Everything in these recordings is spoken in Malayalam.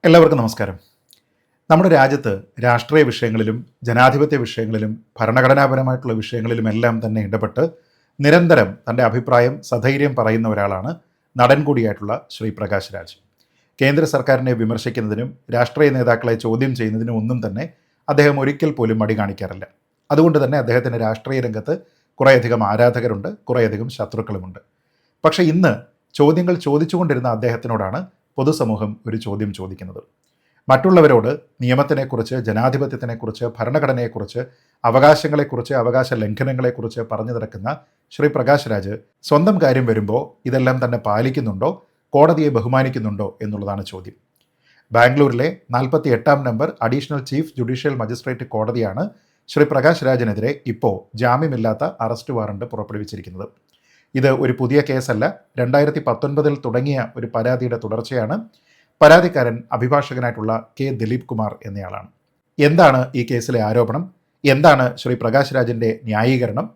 എല്ലാവർക്കും നമസ്കാരം. നമ്മുടെ രാജ്യത്ത് രാഷ്ട്രീയ വിഷയങ്ങളിലും ജനാധിപത്യ വിഷയങ്ങളിലും ഭരണഘടനാപരമായിട്ടുള്ള വിഷയങ്ങളിലുമെല്ലാം തന്നെ ഇടപെട്ട് നിരന്തരം തൻ്റെ അഭിപ്രായം സധൈര്യം പറയുന്ന ഒരാളാണ് നടൻ കൂടിയായിട്ടുള്ള ശ്രീ പ്രകാശ് രാജ്. കേന്ദ്ര സർക്കാരിനെ വിമർശിക്കുന്നതിനും രാഷ്ട്രീയ നേതാക്കളെ ചോദ്യം ചെയ്യുന്നതിനും ഒന്നും തന്നെ അദ്ദേഹം ഒരിക്കൽ പോലും മടി കാണിക്കാറില്ല. അതുകൊണ്ട് തന്നെ അദ്ദേഹത്തിന് രാഷ്ട്രീയ രംഗത്ത് കുറേയധികം ആരാധകരുണ്ട്, കുറേയധികം ശത്രുക്കളുമുണ്ട്. പക്ഷേ ഇന്ന് ചോദ്യങ്ങൾ ചോദിച്ചുകൊണ്ടിരുന്ന അദ്ദേഹത്തിനോടാണ് പൊതുസമൂഹം ഒരു ചോദ്യം ചോദിക്കുന്നത്. മറ്റുള്ളവരോട് നിയമത്തിനെക്കുറിച്ച്, ജനാധിപത്യത്തിനെക്കുറിച്ച്, ഭരണഘടനയെക്കുറിച്ച്, അവകാശങ്ങളെക്കുറിച്ച്, അവകാശ ലംഘനങ്ങളെക്കുറിച്ച് പറഞ്ഞു നടക്കുന്ന ശ്രീ പ്രകാശ് രാജ് സ്വന്തം കാര്യം വരുമ്പോൾ ഇതെല്ലാം തന്നെ പാലിക്കുന്നുണ്ടോ, കോടതിയെ ബഹുമാനിക്കുന്നുണ്ടോ എന്നുള്ളതാണ് ചോദ്യം. ബാംഗ്ലൂരിലെ 48 number additional chief judicial magistrate കോടതിയാണ് ശ്രീ പ്രകാശ് രാജിനെതിരെ ഇപ്പോൾ ജാമ്യമില്ലാത്ത അറസ്റ്റ് വാറണ്ട് പുറപ്പെടുവിച്ചിരിക്കുന്നത്. ഇത് ഒരു പുതിയ കേസല്ല, 2019 തുടങ്ങിയ ഒരു പരാതിയുടെ തുടർച്ചയാണ്. പരാതിക്കാരൻ അഭിഭാഷകനായിട്ടുള്ള കെ ദിലീപ് കുമാർ എന്നയാളാണ്. എന്താണ് ഈ കേസിലെ ആരോപണം, എന്താണ് ശ്രീ പ്രകാശ് രാജിൻ്റെ ന്യായീകരണം,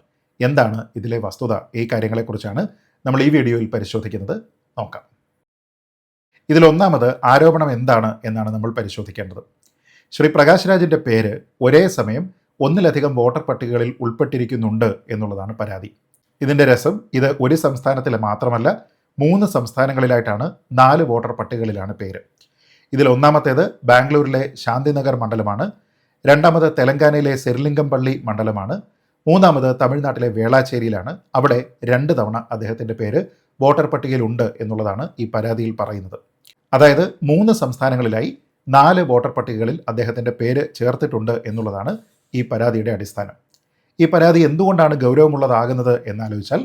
എന്താണ് ഇതിലെ വസ്തുത, ഈ കാര്യങ്ങളെക്കുറിച്ചാണ് നമ്മൾ ഈ വീഡിയോയിൽ പരിശോധിക്കുന്നത്. നോക്കാം. ഇതിലൊന്നാമത് ആരോപണം എന്താണ് എന്നാണ് നമ്മൾ പരിശോധിക്കേണ്ടത്. ശ്രീ പ്രകാശ് രാജിൻ്റെ പേര് ഒരേ സമയം ഒന്നിലധികം വോട്ടർ പട്ടികകളിൽ ഉൾപ്പെട്ടിരിക്കുന്നുണ്ട് എന്നുള്ളതാണ് പരാതി. ഇതിൻ്റെ രസം, ഇത് ഒരു സംസ്ഥാനത്തിൽ മാത്രമല്ല 3 സംസ്ഥാനങ്ങളിലായിട്ടാണ് 4 വോട്ടർ പട്ടികകളിലാണ് പേര്. ഇതിൽ ഒന്നാമത്തേത് ബാംഗ്ലൂരിലെ ശാന്തിനഗർ മണ്ഡലമാണ്, രണ്ടാമത് തെലങ്കാനയിലെ സെരിലിംഗംപള്ളി മണ്ഡലമാണ്, മൂന്നാമത് തമിഴ്നാട്ടിലെ വേളാച്ചേരിയിലാണ്. അവിടെ 2 തവണ അദ്ദേഹത്തിൻ്റെ പേര് വോട്ടർ പട്ടികയിലുണ്ട് എന്നുള്ളതാണ് ഈ പരാതിയിൽ പറയുന്നത്. അതായത് 3 സംസ്ഥാനങ്ങളിലായി 4 വോട്ടർ പട്ടികകളിൽ അദ്ദേഹത്തിൻ്റെ പേര് ചേർത്തിട്ടുണ്ട് എന്നുള്ളതാണ് ഈ പരാതിയുടെ അടിസ്ഥാനം. ഈ പരാതി എന്തുകൊണ്ടാണ് ഗൗരവമുള്ളതാകുന്നത് എന്നാലോചിച്ചാൽ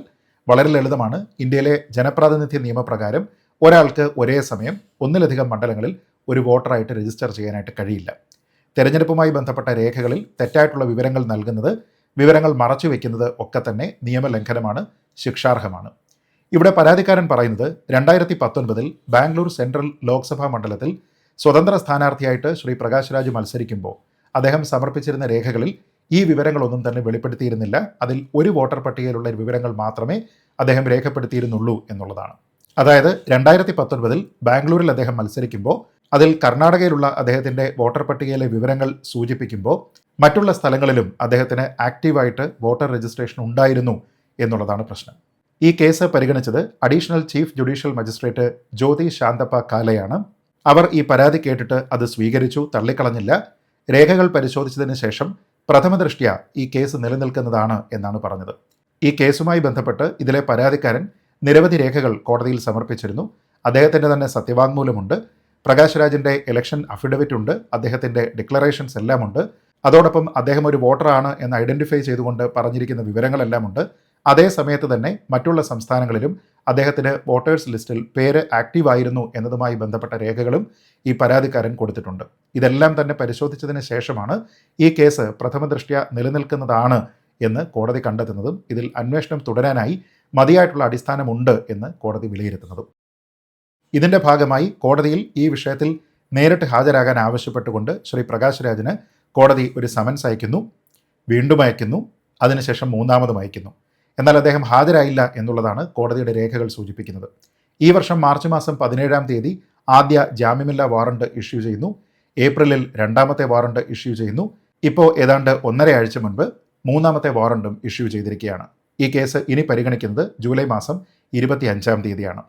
വളരെ ലളിതമാണ്. ഇന്ത്യയിലെ ജനപ്രാതിനിധ്യ നിയമപ്രകാരം ഒരാൾക്ക് ഒരേ സമയം ഒന്നിലധികം മണ്ഡലങ്ങളിൽ ഒരു വോട്ടറായിട്ട് രജിസ്റ്റർ ചെയ്യാനായിട്ട് കഴിയില്ല. തെരഞ്ഞെടുപ്പുമായി ബന്ധപ്പെട്ട രേഖകളിൽ തെറ്റായിട്ടുള്ള വിവരങ്ങൾ നൽകുന്നത്, വിവരങ്ങൾ മറച്ചു വയ്ക്കുന്നത് ഒക്കെ തന്നെ നിയമലംഘനമാണ്, ശിക്ഷാർഹമാണ്. ഇവിടെ പരാതിക്കാരൻ പറയുന്നത് 2019 ബാംഗ്ലൂർ സെൻട്രൽ ലോക്സഭാ മണ്ഡലത്തിൽ സ്വതന്ത്ര സ്ഥാനാർത്ഥിയായിട്ട് ശ്രീ പ്രകാശ് രാജ് മത്സരിക്കുമ്പോൾ അദ്ദേഹം സമർപ്പിച്ചിരുന്ന രേഖകളിൽ ഈ വിവരങ്ങളൊന്നും തന്നെ വെളിപ്പെടുത്തിയിരുന്നില്ല. അതിൽ ഒരു വോട്ടർ പട്ടികയിലുള്ള വിവരങ്ങൾ മാത്രമേ അദ്ദേഹം രേഖപ്പെടുത്തിയിരുന്നുള്ളൂ എന്നുള്ളതാണ്. അതായത് 2019 ബാംഗ്ലൂരിൽ അദ്ദേഹം മത്സരിക്കുമ്പോൾ അതിൽ കർണാടകയിലുള്ള അദ്ദേഹത്തിൻ്റെ വോട്ടർ പട്ടികയിലെ വിവരങ്ങൾ സൂചിപ്പിക്കുമ്പോൾ മറ്റുള്ള സ്ഥലങ്ങളിലും അദ്ദേഹത്തിന് ആക്റ്റീവായിട്ട് വോട്ടർ രജിസ്ട്രേഷൻ ഉണ്ടായിരുന്നു എന്നുള്ളതാണ് പ്രശ്നം. ഈ കേസ് പരിഗണിച്ചത് additional chief judicial magistrate Jyothi Shanthappa കാലയാണ്. അവർ ഈ പരാതി കേട്ടിട്ട് അത് സ്വീകരിച്ചു, തള്ളിക്കളഞ്ഞില്ല. രേഖകൾ പരിശോധിച്ചതിന് ശേഷം പ്രഥമ ദൃഷ്ട്യാ ഈ കേസ് നിലനിൽക്കുന്നതാണ് എന്നാണ് പറഞ്ഞത്. ഈ കേസുമായി ബന്ധപ്പെട്ട് ഇതിലെ പരാതിക്കാരൻ നിരവധി രേഖകൾ കോടതിയിൽ സമർപ്പിച്ചിരുന്നു. അദ്ദേഹത്തിൻ്റെ തന്നെ സത്യവാങ്മൂലമുണ്ട്, പ്രകാശ് രാജിൻ്റെ ഇലക്ഷൻ അഫിഡവിറ്റ് ഉണ്ട്, അദ്ദേഹത്തിൻ്റെ ഡിക്ലറേഷൻസ് എല്ലാം ഉണ്ട്. അതോടൊപ്പം അദ്ദേഹം ഒരു വോട്ടറാണ് എന്ന് ഐഡൻറ്റിഫൈ ചെയ്തുകൊണ്ട് പറഞ്ഞിരിക്കുന്ന വിവരങ്ങളെല്ലാം ഉണ്ട്. അതേ സമയത്ത് തന്നെ മറ്റുള്ള സംസ്ഥാനങ്ങളിലും അദ്ദേഹത്തിന് വോട്ടേഴ്സ് ലിസ്റ്റിൽ പേര് ആക്റ്റീവായിരുന്നു എന്നതുമായി ബന്ധപ്പെട്ട രേഖകളും ഈ പരാതിക്കാരൻ കൊടുത്തിട്ടുണ്ട്. ഇതെല്ലാം തന്നെ പരിശോധിച്ചതിന് ശേഷമാണ് ഈ കേസ് പ്രഥമ ദൃഷ്ട്യാ നിലനിൽക്കുന്നതാണ് എന്ന് കോടതി കണ്ടെത്തുന്നതും ഇതിൽ അന്വേഷണം തുടരാനായി മതിയായിട്ടുള്ള അടിസ്ഥാനമുണ്ട് എന്ന് കോടതി വിലയിരുത്തുന്നതും. ഇതിൻ്റെ ഭാഗമായി കോടതിയിൽ ഈ വിഷയത്തിൽ നേരിട്ട് ഹാജരാകാൻ ആവശ്യപ്പെട്ടുകൊണ്ട് ശ്രീ പ്രകാശ് രാജിന് കോടതി ഒരു സമൻസ് അയക്കുന്നു, വീണ്ടും അയക്കുന്നു, അതിനുശേഷം മൂന്നാമതും അയക്കുന്നു. എന്നാൽ അദ്ദേഹം ഹാജരായില്ല എന്നുള്ളതാണ് കോടതിയുടെ രേഖകൾ സൂചിപ്പിക്കുന്നത്. ഈ വർഷം മാർച്ച് മാസം 17 ആദ്യ ജാമ്യമില്ലാ വാറണ്ട് ഇഷ്യൂ ചെയ്യുന്നു. ഏപ്രിലിൽ 2ാമത്തെ വാറണ്ട് ഇഷ്യൂ ചെയ്യുന്നു. ഇപ്പോൾ ഏതാണ്ട് 1.5 ആഴ്ച മുൻപ് 3ാമത്തെ വാറണ്ടും ഇഷ്യൂ ചെയ്തിരിക്കുകയാണ്. ഈ കേസ് ഇനി പരിഗണിക്കുന്നത് ജൂലൈ മാസം 25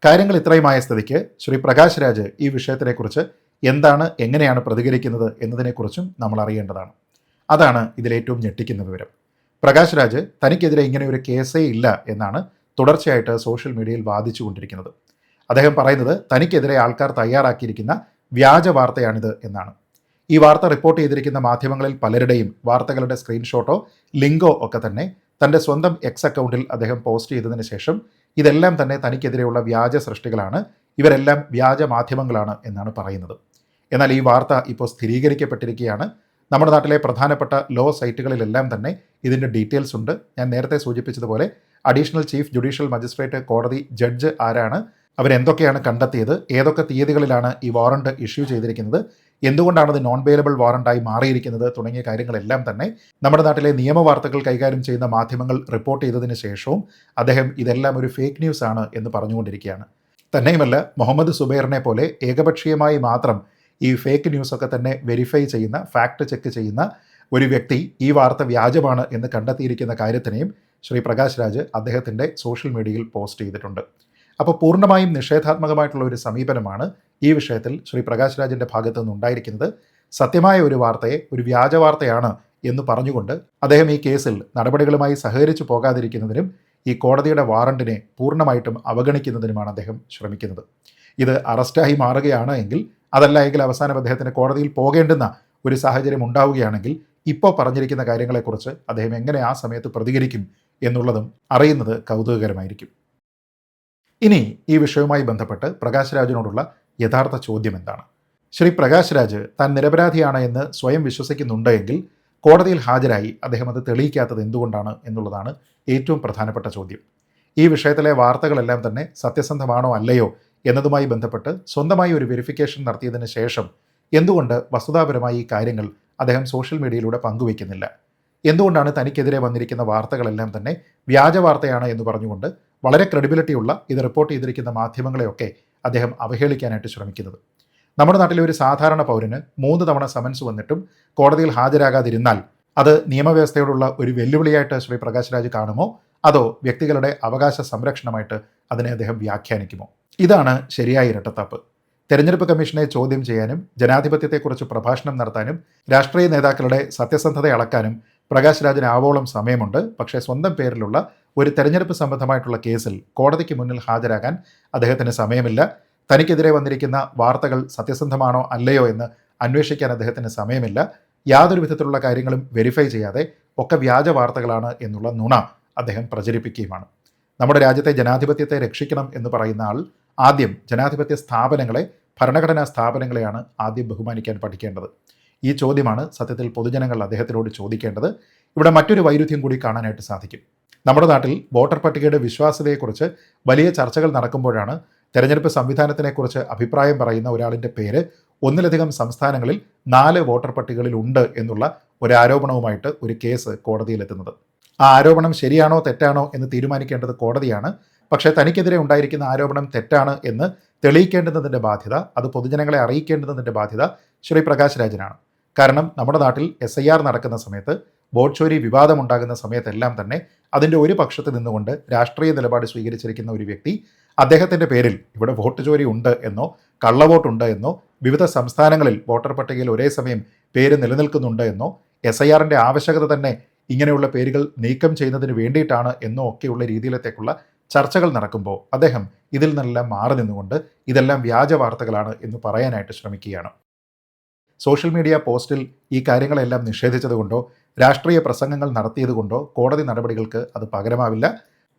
കാര്യങ്ങൾ ഇത്രയുമായ സ്ഥിതിക്ക് ശ്രീ പ്രകാശ് രാജ് ഈ വിഷയത്തിനെക്കുറിച്ച് എന്താണ്, എങ്ങനെയാണ് പ്രതികരിക്കുന്നത് എന്നതിനെക്കുറിച്ചും നമ്മൾ അറിയേണ്ടതാണ്. അതാണ് ഇതിലേറ്റവും ഞെട്ടിക്കുന്ന വിവരം. പ്രകാശ് രാജ് തനിക്കെതിരെ ഇങ്ങനെ ഒരു കേസേ ഇല്ല എന്നാണ് തുടർച്ചയായിട്ട് സോഷ്യൽ മീഡിയയിൽ വാദിച്ചു കൊണ്ടിരിക്കുന്നത്. അദ്ദേഹം പറയുന്നത് തനിക്കെതിരെ ആൾക്കാർ തയ്യാറാക്കിയിരിക്കുന്ന വ്യാജ വാർത്തയാണിത് എന്നാണ്. ഈ വാർത്ത റിപ്പോർട്ട് ചെയ്തിരിക്കുന്ന മാധ്യമങ്ങളിൽ പലരുടെയും വാർത്തകളുടെ സ്ക്രീൻഷോട്ടോ ലിങ്കോ ഒക്കെ തന്നെ തൻ്റെ സ്വന്തം എക്സ് അക്കൗണ്ടിൽ അദ്ദേഹം പോസ്റ്റ് ചെയ്തതിന് ശേഷം ഇതെല്ലാം തന്നെ തനിക്കെതിരെയുള്ള വ്യാജ സൃഷ്ടികളാണ്, ഇവരെല്ലാം വ്യാജ മാധ്യമങ്ങളാണ് എന്നാണ് പറയുന്നത്. എന്നാൽ ഈ വാർത്ത ഇപ്പോൾ സ്ഥിരീകരിക്കപ്പെട്ടിരിക്കുകയാണ്. നമ്മുടെ നാട്ടിലെ പ്രധാനപ്പെട്ട ലോ സൈറ്റുകളിലെല്ലാം തന്നെ ഇതിൻ്റെ ഡീറ്റെയിൽസ് ഉണ്ട്. ഞാൻ നേരത്തെ സൂചിപ്പിച്ചതുപോലെ അഡീഷണൽ ചീഫ് ജുഡീഷ്യൽ മജിസ്ട്രേറ്റ് കോടതി ജഡ്ജ് ആരാണ്, അവരെന്തൊക്കെയാണ് കണ്ടെത്തിയത്, ഏതൊക്കെ തീയതികളിലാണ് ഈ വാറണ്ട് ഇഷ്യൂ ചെയ്തിരിക്കുന്നത്, എന്തുകൊണ്ടാണ് അത് നോൺ ബെയിലബിൾ വാറണ്ടായി മാറിയിരിക്കുന്നത് തുടങ്ങിയ കാര്യങ്ങളെല്ലാം തന്നെ നമ്മുടെ നാട്ടിലെ നിയമവാർത്തകൾ കൈകാര്യം ചെയ്യുന്ന മാധ്യമങ്ങൾ റിപ്പോർട്ട് ചെയ്തതിന് ശേഷവും അദ്ദേഹം ഇതെല്ലാം ഒരു ഫേക്ക് ന്യൂസ് ആണ് എന്ന് പറഞ്ഞുകൊണ്ടിരിക്കുകയാണ്. തന്നെയുമല്ല, മുഹമ്മദ് സുബൈറിനെ പോലെ ഏകപക്ഷീയമായി മാത്രം ഈ ഫേക്ക് ന്യൂസൊക്കെ തന്നെ വെരിഫൈ ചെയ്യുന്ന, ഫാക്ട് ചെക്ക് ചെയ്യുന്ന ഒരു വ്യക്തി ഈ വാർത്ത വ്യാജമാണ് എന്ന് കണ്ടെത്തിയിരിക്കുന്ന കാര്യത്തിനെയും ശ്രീ പ്രകാശ് രാജ് അദ്ദേഹത്തിൻ്റെ സോഷ്യൽ മീഡിയയിൽ പോസ്റ്റ് ചെയ്തിട്ടുണ്ട്. അപ്പോൾ പൂർണ്ണമായും നിഷേധാത്മകമായിട്ടുള്ള ഒരു സമീപനമാണ് ഈ വിഷയത്തിൽ ശ്രീ പ്രകാശ് രാജിൻ്റെ ഭാഗത്തു നിന്നുണ്ടായിരിക്കുന്നത്. സത്യമായ ഒരു വാർത്തയെ ഒരു വ്യാജ വാർത്തയാണ് എന്ന് പറഞ്ഞുകൊണ്ട് അദ്ദേഹം ഈ കേസിൽ നടപടികളുമായി സഹകരിച്ചു പോകാതിരിക്കുന്നതിനും ഈ കോടതിയുടെ വാറണ്ടിനെ പൂർണ്ണമായിട്ടും അവഗണിക്കുന്നതിനുമാണ് അദ്ദേഹം ശ്രമിക്കുന്നത്. ഇത് അറസ്റ്റായി മാറുകയാണ് എങ്കിൽ, അതല്ല എങ്കിൽ അവസാനം അദ്ദേഹത്തിന് കോടതിയിൽ പോകേണ്ടുന്ന ഒരു സാഹചര്യം ഉണ്ടാവുകയാണെങ്കിൽ ഇപ്പോൾ പറഞ്ഞിരിക്കുന്ന കാര്യങ്ങളെക്കുറിച്ച് അദ്ദേഹം എങ്ങനെ ആ സമയത്ത് പ്രതികരിക്കും എന്നുള്ളതും അറിയുന്നത് കൗതുകകരമായിരിക്കും. ഇനി ഈ വിഷയവുമായി ബന്ധപ്പെട്ട് പ്രകാശ് രാജിനോടുള്ള യഥാർത്ഥ ചോദ്യം എന്താണ്? ശ്രീ പ്രകാശ് രാജ് താൻ നിരപരാധിയാണ് എന്ന് സ്വയം വിശ്വസിക്കുന്നുണ്ട് എങ്കിൽ കോടതിയിൽ ഹാജരായി അദ്ദേഹം അത് തെളിയിക്കാത്തത് എന്തുകൊണ്ടാണ് എന്നുള്ളതാണ് ഏറ്റവും പ്രധാനപ്പെട്ട ചോദ്യം. ഈ വിഷയത്തിലെ വാർത്തകളെല്ലാം തന്നെ സത്യസന്ധമാണോ അല്ലയോ എന്നതുമായി ബന്ധപ്പെട്ട് സ്വന്തമായി ഒരു വെരിഫിക്കേഷൻ നടത്തിയതിന് ശേഷം എന്തുകൊണ്ട് വസ്തുതാപരമായി ഈ കാര്യങ്ങൾ അദ്ദേഹം സോഷ്യൽ മീഡിയയിലൂടെ പങ്കുവയ്ക്കുന്നില്ല? എന്തുകൊണ്ടാണ് തനിക്കെതിരെ വന്നിരിക്കുന്ന വാർത്തകളെല്ലാം തന്നെ വ്യാജ വാർത്തയാണ് എന്ന് പറഞ്ഞുകൊണ്ട് വളരെ ക്രെഡിബിലിറ്റിയുള്ള ഇത് റിപ്പോർട്ട് ചെയ്തിരിക്കുന്ന മാധ്യമങ്ങളെയൊക്കെ അദ്ദേഹം അവഹേളിക്കാനായിട്ട് ശ്രമിക്കുന്നത്? നമ്മുടെ നാട്ടിലെ ഒരു സാധാരണ പൗരന് 3 തവണ സമൻസ് വന്നിട്ടും കോടതിയിൽ ഹാജരാകാതിരുന്നാൽ അത് നിയമവ്യവസ്ഥയോടുള്ള ഒരു വെല്ലുവിളിയായിട്ട് ശ്രീ പ്രകാശ് രാജ് കാണുമോ, അതോ വ്യക്തികളുടെ അവകാശ സംരക്ഷണമായിട്ട് അതിനെ അദ്ദേഹം വ്യാഖ്യാനിക്കുമോ? ഇതാണ് ശരിയായ ഇരട്ടത്താപ്പ്. തെരഞ്ഞെടുപ്പ് കമ്മീഷനെ ചോദ്യം ചെയ്യാനും ജനാധിപത്യത്തെക്കുറിച്ച് പ്രഭാഷണം നടത്താനും രാഷ്ട്രീയ നേതാക്കളുടെ സത്യസന്ധത അളക്കാനും പ്രകാശ് രാജിന് ആവോളം സമയമുണ്ട്. പക്ഷേ സ്വന്തം പേരിലുള്ള ഒരു തെരഞ്ഞെടുപ്പ് സംബന്ധമായിട്ടുള്ള കേസിൽ കോടതിക്ക് മുന്നിൽ ഹാജരാകാൻ അദ്ദേഹത്തിന് സമയമില്ല. തനിക്കെതിരെ വന്നിരിക്കുന്ന വാർത്തകൾ സത്യസന്ധമാണോ അല്ലയോ എന്ന് അന്വേഷിക്കാൻ അദ്ദേഹത്തിന് സമയമില്ല. യാതൊരു വിധത്തിലുള്ള കാര്യങ്ങളും വെരിഫൈ ചെയ്യാതെ ഒക്കെ വ്യാജ വാർത്തകളാണ് എന്നുള്ള നുണ അദ്ദേഹം പ്രചരിപ്പിക്കുകയുമാണ്. നമ്മുടെ രാജ്യത്തെ ജനാധിപത്യത്തെ രക്ഷിക്കണം എന്ന് പറയുന്ന ആൾ ആദ്യം ജനാധിപത്യ സ്ഥാപനങ്ങളെ, ഭരണഘടനാ സ്ഥാപനങ്ങളെയാണ് ആദ്യം ബഹുമാനിക്കാൻ പഠിക്കേണ്ടത്. ഈ ചോദ്യമാണ് സത്യത്തിൽ പൊതുജനങ്ങൾ അദ്ദേഹത്തിനോട് ചോദിക്കേണ്ടത്. ഇവിടെ മറ്റൊരു വൈരുദ്ധ്യം കൂടി കാണാനായിട്ട് സാധിക്കും. നമ്മുടെ നാട്ടിൽ വോട്ടർ പട്ടികയുടെ വിശ്വാസ്യതയെക്കുറിച്ച് വലിയ ചർച്ചകൾ നടക്കുമ്പോഴാണ് തെരഞ്ഞെടുപ്പ് സംവിധാനത്തിനെക്കുറിച്ച് അഭിപ്രായം പറയുന്ന ഒരാളിൻ്റെ പേര് ഒന്നിലധികം സംസ്ഥാനങ്ങളിൽ 4 വോട്ടർ പട്ടികകളിൽ ഉണ്ട് എന്നുള്ള ഒരു ആരോപണവുമായിട്ട് ഒരു കേസ് കോടതിയിലെത്തുന്നത്. ആ ആരോപണം ശരിയാണോ തെറ്റാണോ എന്ന് തീരുമാനിക്കേണ്ടത് കോടതിയാണ്. പക്ഷേ തനിക്കെതിരെ ഉണ്ടായിരിക്കുന്ന ആരോപണം തെറ്റാണ് എന്ന് തെളിയിക്കേണ്ടുന്നതിൻ്റെ ബാധ്യത, അത് പൊതുജനങ്ങളെ അറിയിക്കേണ്ടുന്നതിൻ്റെ ബാധ്യത ശ്രീ പ്രകാശ് രാജിനാണ്. കാരണം നമ്മുടെ നാട്ടിൽ SIR നടക്കുന്ന സമയത്ത്, വോട്ട് ചോരി വിവാദമുണ്ടാകുന്ന സമയത്തെല്ലാം തന്നെ അതിൻ്റെ ഒരു പക്ഷത്ത് നിന്നുകൊണ്ട് രാഷ്ട്രീയ നിലപാട് സ്വീകരിച്ചിരിക്കുന്ന ഒരു വ്യക്തി അദ്ദേഹത്തിൻ്റെ പേരിൽ ഇവിടെ വോട്ട് ചോരി ഉണ്ട് എന്നോ കള്ളവോട്ടുണ്ട് എന്നോ വിവിധ സംസ്ഥാനങ്ങളിൽ വോട്ടർ പട്ടികയിൽ ഒരേ സമയം പേര് നിലനിൽക്കുന്നുണ്ട് എന്നോ SIRൻ്റെ ആവശ്യകത തന്നെ ഇങ്ങനെയുള്ള പേരുകൾ നീക്കം ചെയ്യുന്നതിന് വേണ്ടിയിട്ടാണ് എന്നോ ഒക്കെയുള്ള രീതിയിലത്തേക്കുള്ള ചർച്ചകൾ നടക്കുമ്പോൾ അദ്ദേഹം ഇതിൽ നിന്നെല്ലാം മാറി നിന്നുകൊണ്ട് ഇതെല്ലാം വ്യാജ വാർത്തകളാണ് എന്ന് പറയാനായിട്ട് ശ്രമിക്കുകയാണ്. സോഷ്യൽ മീഡിയ പോസ്റ്റിൽ ഈ കാര്യങ്ങളെല്ലാം നിഷേധിച്ചതുകൊണ്ടോ രാഷ്ട്രീയ പ്രസംഗങ്ങൾ നടത്തിയതുകൊണ്ടോ കോടതി നടപടികൾക്ക് അത് പകരമാവില്ല.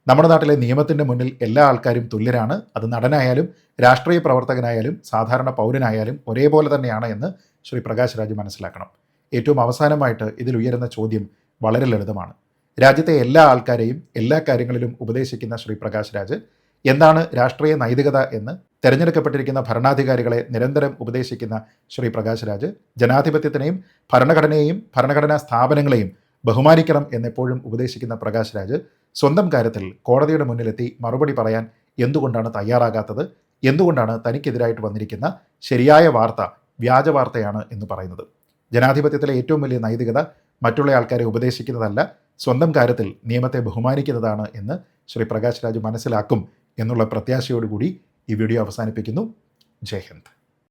നമ്മുടെ നാട്ടിലെ നിയമത്തിൻ്റെ മുന്നിൽ എല്ലാ ആൾക്കാരും തുല്യരാണ്. അത് നടനായാലും രാഷ്ട്രീയ പ്രവർത്തകനായാലും സാധാരണ പൗരനായാലും ഒരേപോലെ തന്നെയാണ് എന്ന് ശ്രീ പ്രകാശ് രാജ് മനസ്സിലാക്കണം. ഏറ്റവും അവസാനമായിട്ട് ഇതിൽ ഉയരുന്ന ചോദ്യം വളരെ ലളിതമാണ്. രാജ്യത്തെ എല്ലാ ആൾക്കാരെയും എല്ലാ കാര്യങ്ങളിലും ഉപദേശിക്കുന്ന ശ്രീ പ്രകാശ് രാജ് എന്താണ് രാഷ്ട്രീയ നൈതികത എന്ന് തെരഞ്ഞെടുക്കപ്പെട്ടിരിക്കുന്ന ഭരണാധികാരികളെ നിരന്തരം ഉപദേശിക്കുന്ന ശ്രീ പ്രകാശ് രാജ് ജനാധിപത്യത്തിനെയും ഭരണഘടനയെയും ഭരണഘടനാ സ്ഥാപനങ്ങളെയും ബഹുമാനിക്കണം എന്നെപ്പോഴും ഉപദേശിക്കുന്ന പ്രകാശ് രാജ് സ്വന്തം കാര്യത്തിൽ കോടതിയുടെ മുന്നിലെത്തി മറുപടി പറയാൻ എന്തുകൊണ്ടാണ് തയ്യാറാകാത്തത്? എന്തുകൊണ്ടാണ് തനിക്കെതിരായിട്ട് വന്നിരിക്കുന്ന ശരിയായ വാർത്ത വ്യാജ വാർത്തയാണ് എന്ന് പറയുന്നത്? ജനാധിപത്യത്തിലെ ഏറ്റവും വലിയ നൈതികത മറ്റുള്ള ആൾക്കാരെ ഉപദേശിക്കുന്നതല്ല, സ്വന്തം കാര്യത്തിൽ നിയമത്തെ ബഹുമാനിക്കുന്നതാണ് എന്ന് ശ്രീ പ്രകാശ് രാജ് മനസ്സിലാക്കും എന്നുള്ള പ്രത്യാശയോടുകൂടി ഈ വീഡിയോ അവസാനിപ്പിക്കുന്നു. ജയ് ഹിന്ദ്.